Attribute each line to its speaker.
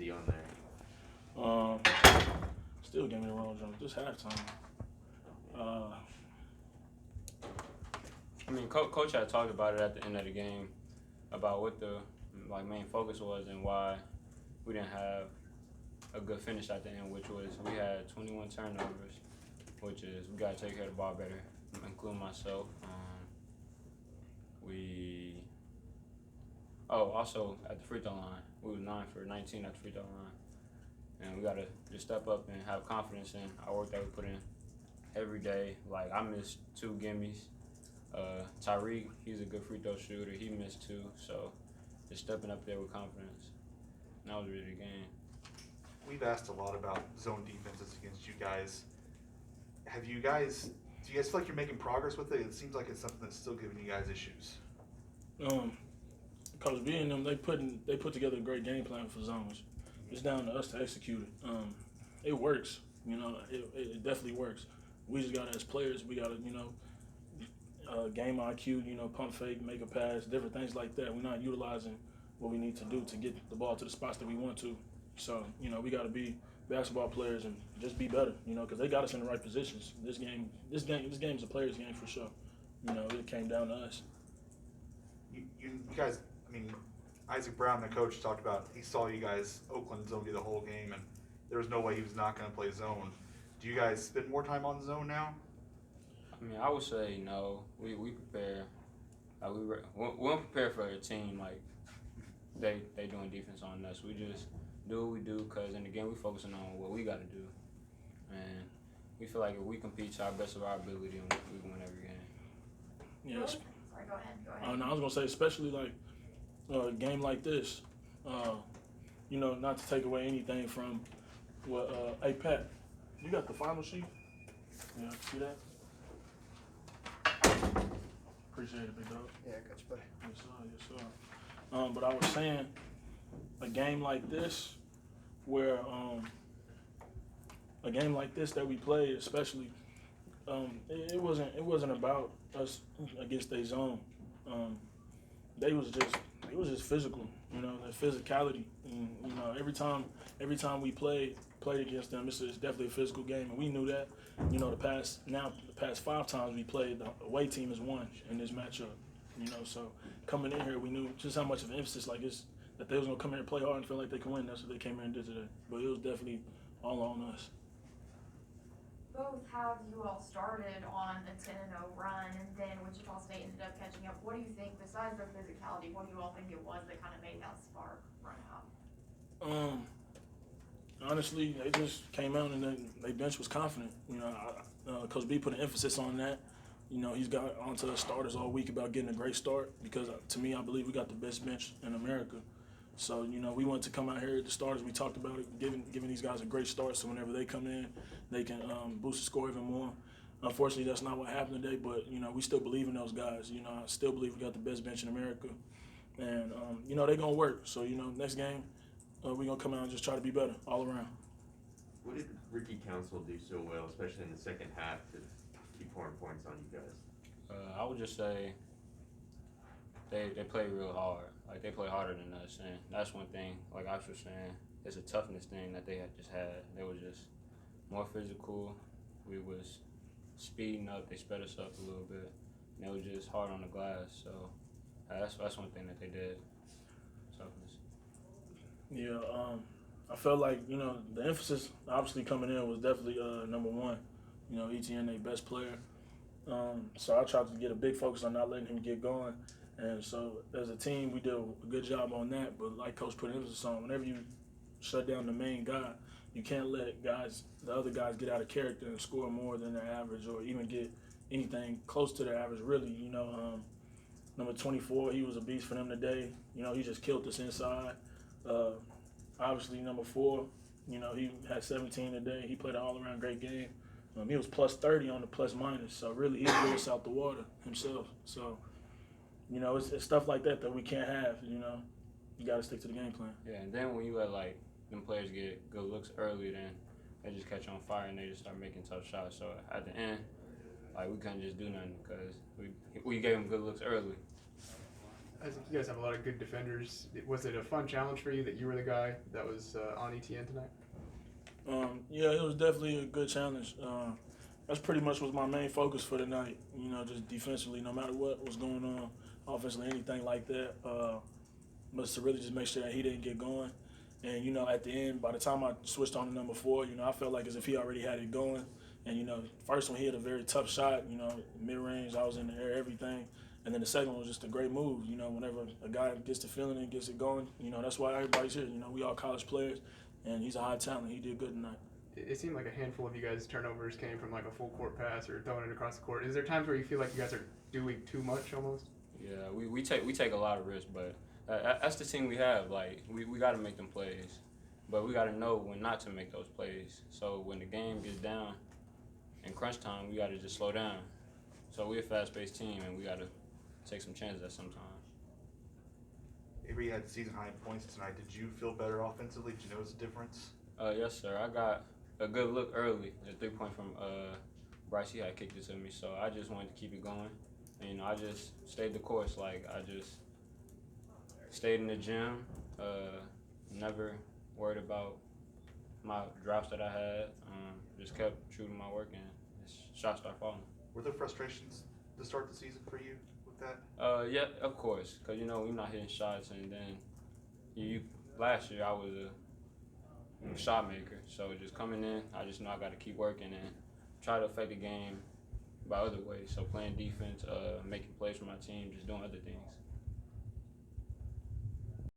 Speaker 1: see on there?
Speaker 2: Still gave me the wrong jump. This halftime.
Speaker 3: I mean, coach had talked about it at the end of the game about what the main focus was and why we didn't have a good finish at the end, which was we had 21 turnovers, which is we got to take care of the ball better, including myself. Also at the free throw line, we was 9 for 19 at the free throw line, and we got to just step up and have confidence in our work that we put in every day. Like I missed 2 gimmies. Tyreek, he's a good free throw shooter. He missed 2, so just stepping up there with confidence. And that was really the game.
Speaker 4: We've asked a lot about zone defenses against you guys. Do you guys feel like you're making progress with it? It seems like it's something that's still giving you guys issues.
Speaker 2: Coach B and them, they put together a great game plan for zones. It's down to us to execute it. It works, it definitely works. We just gotta, as players, we gotta, game IQ, pump fake, make a pass, different things like that. We're not utilizing what we need to do to get the ball to the spots that we want to. So, we gotta be basketball players and just be better, because they got us in the right positions. This game is a player's game for sure. It came down to us.
Speaker 4: You guys, Isaac Brown, the coach, talked about he saw you guys Oakland zone you the whole game, and there was no way he was not going to play zone. Do you guys spend more time on zone now?
Speaker 3: I would say no. We prepare. We don't prepare for a team like they doing defense on us. We just do what we do because in the game we focusing on what we got to do, and we feel like if we compete to our best of our ability, we can win every game.
Speaker 2: Yes.
Speaker 5: Sorry, go ahead.
Speaker 2: No, I was gonna say, especially like a game like this, not to take away anything from what. Hey Pat, you got the final sheet? Yeah, see that? Appreciate it, big dog.
Speaker 6: Yeah, I got you, buddy.
Speaker 2: Yes, sir. But I was saying, a game like this, where a game like this that we played, especially, it wasn't about us against their zone. They was just physical, the physicality. And, every time we played against them, it's definitely a physical game, and we knew that. The past 5 times we played, the away team has won in this matchup. So coming in here, we knew just how much of an emphasis that they was gonna come here and play hard and feel like they could win. That's what they came here and did today. But it was definitely all on us.
Speaker 5: Both have you all started on a 10-0 run, and then Wichita State ended up catching up. What do you think, besides their physicality, what do you all think it was that kind of made that spark run out?
Speaker 2: Honestly, they just came out and their bench was confident. Coach B put an emphasis on that. He's got onto the starters all week about getting a great start because, to me, I believe we got the best bench in America. So, we want to come out here, the starters, we talked about it, giving these guys a great start so whenever they come in, they can boost the score even more. Unfortunately, that's not what happened today, but, we still believe in those guys. I still believe we got the best bench in America. And, they're going to work. So, next game, we're going to come out and just try to be better all around.
Speaker 1: What did Ricky Council do so well, especially in the second half, to keep pouring points on you guys?
Speaker 3: I would just say they play real hard. Like, they play harder than us, and that's one thing, like I was saying, it's a toughness thing that they had. They were just more physical. We was speeding up. They sped us up a little bit, and they were just hard on the glass. So that's one thing that they did. Toughness.
Speaker 2: Yeah, I felt like, the emphasis obviously coming in was definitely number one. ETN, their best player. So I tried to get a big focus on not letting him get going. And so as a team, we did a good job on that. But like Coach put emphasis on, whenever you shut down the main guy, you can't let the other guys get out of character and score more than their average or even get anything close to their average, really. Number 24, he was a beast for them today. He just killed us inside. Obviously, number 4, he had 17 today. He played an all-around great game. He was plus 30 on the plus minus, so really he blew us out the water himself. So, it's stuff like that we can't have. You got to stick to the game plan.
Speaker 3: Yeah, and then when you let them players get good looks early, then they just catch on fire and they just start making tough shots. So at the end, we couldn't just do nothing because we gave them good looks early.
Speaker 6: I think you guys have a lot of good defenders. Was it a fun challenge for you that you were the guy that was on ETN tonight?
Speaker 2: Yeah, it was definitely a good challenge. That's pretty much was my main focus for the night. You know, just defensively, no matter what was going on, offensively, anything like that. Was to really just make sure that he didn't get going. And, you know, at the end, by the time I switched on to number 4, you know, I felt like as if he already had it going. And, you know, first one he hit a very tough shot, you know, mid-range, I was in the air, everything. And then the second one was just a great move. You know, whenever a guy gets the feeling and gets it going, you know, that's why everybody's here. You know, we all college players, and he's a high talent. He did good tonight.
Speaker 6: It seemed like a handful of you guys' turnovers came from like a full court pass or throwing it across the court. Is there times where you feel like you guys are doing too much almost?
Speaker 3: Yeah, we take a lot of risks, but that's the team we have. Like we got to make them plays, but we got to know when not to make those plays. So when the game gets down, in crunch time, we got to just slow down. So we're a fast-paced team, and we got to take some chances at some time.
Speaker 4: Avery had season high points tonight. Did you feel better offensively? Did you notice a difference?
Speaker 3: Yes, sir. I got a good look early. A 3-point from Bryce. He had kicked it to me, so I just wanted to keep it going. And, you know, I just stayed the course. Like I just stayed in the gym. Never worried about my drops that I had. Just kept true to my work, and shots started falling.
Speaker 4: Were there frustrations to start the season for you with that?
Speaker 3: Yeah, of course, because you know we're not hitting shots, and then last year I was a shot maker, so just coming in, I just know I got to keep working and try to affect the game by other ways. So playing defense, making plays for my team, just doing other things.